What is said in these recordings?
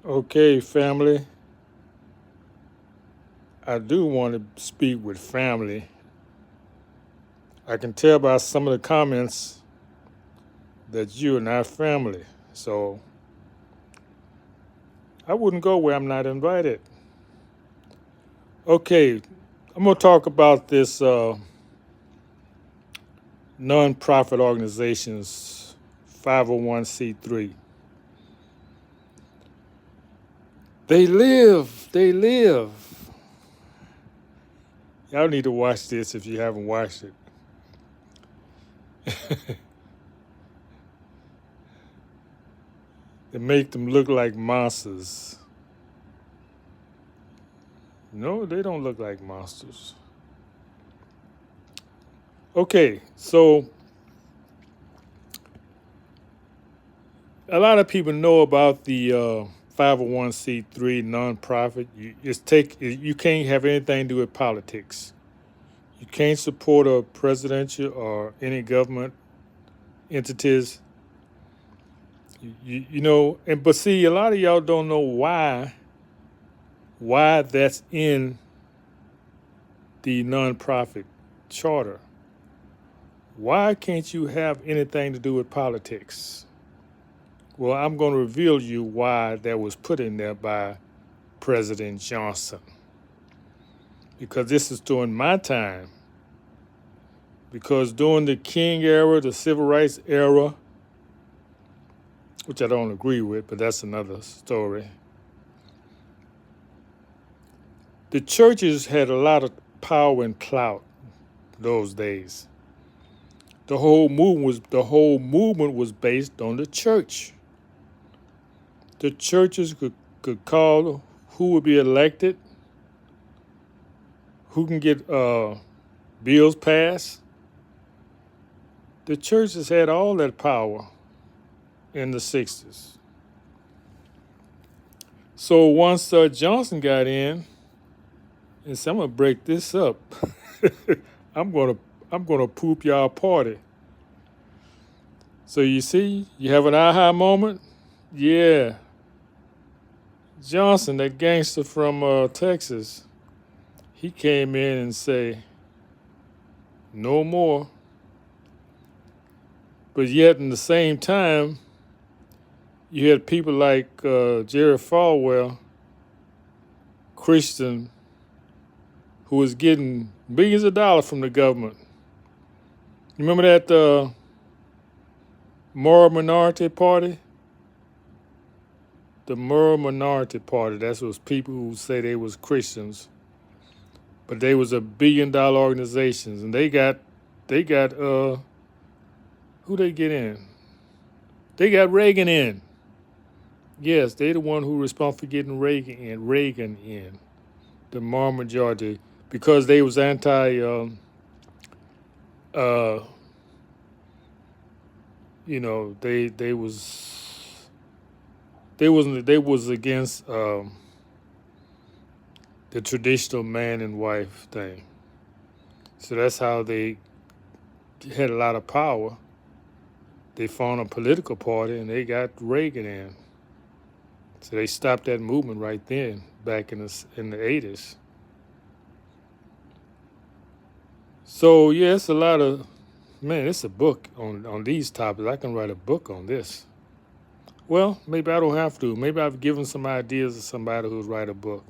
Okay, family. I do want to speak with family. I can tell by some of the comments that you are not family. So I wouldn't go where I'm not invited. Okay, I'm going to talk about this nonprofit organizations, 501c3. They live. They live. Y'all need to watch this if you haven't watched it. They make them look like monsters. No, they don't look like monsters. Okay, so a lot of people know about the 501c3 nonprofit. You can't have anything to do with politics. You can't support a presidential or any government entities. But see, a lot of y'all don't know why that's in the nonprofit charter. Why can't you have anything to do with politics? Well, I'm going to reveal you why that was put in there by President Johnson. Because this is during my time. Because during the King era, the Civil Rights era, which I don't agree with, but that's another story, the churches had a lot of power and clout those days. The whole movement was based on the church. The churches could call who would be elected, who can get bills passed. The churches had all that power in the 60s. So once Johnson got in, and said, I'm gonna break this up. I'm gonna poop y'all party. So you see, you have an aha moment. Yeah, Johnson, that gangster from Texas, he came in and say, no more. But yet, in the same time, you had people like Jerry Falwell, Christian, who was getting billions of dollars from the government. You remember that moral minority party? The moral minority party. That was people who say they was Christians, but they was a $1 billion organizations, and they got who they get in? They got Reagan in. Yes, they the one who responsible for getting Reagan in, the moral majority, because they was anti. They was against the traditional man and wife thing. So that's how they had a lot of power. They formed a political party and they got Reagan in. So they stopped that movement right then, back in the 80s. So yeah, it's a lot of it's a book on these topics. I can write a book on this. Well, maybe I don't have to. Maybe I've given some ideas to somebody who'd write a book.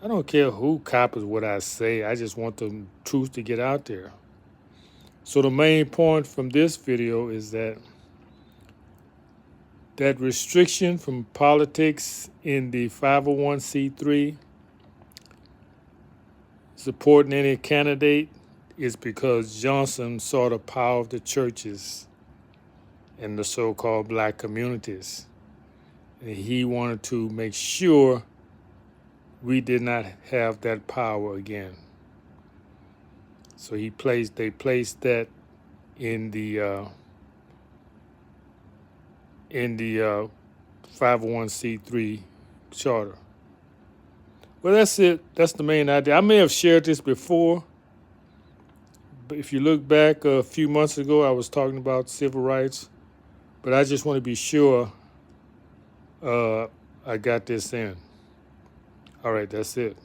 I don't care who copies what I say. I just want the truth to get out there. So the main point from this video is that restriction from politics in the 501c3 supporting any candidate is because Johnson saw the power of the churches and the so-called black communities. And he wanted to make sure we did not have that power again. So they placed that in the 501c3 charter. Well, that's it. That's the main idea. I may have shared this before, but if you look back a few months ago, I was talking about civil rights, but I just want to be sure I got this in. All right, that's it.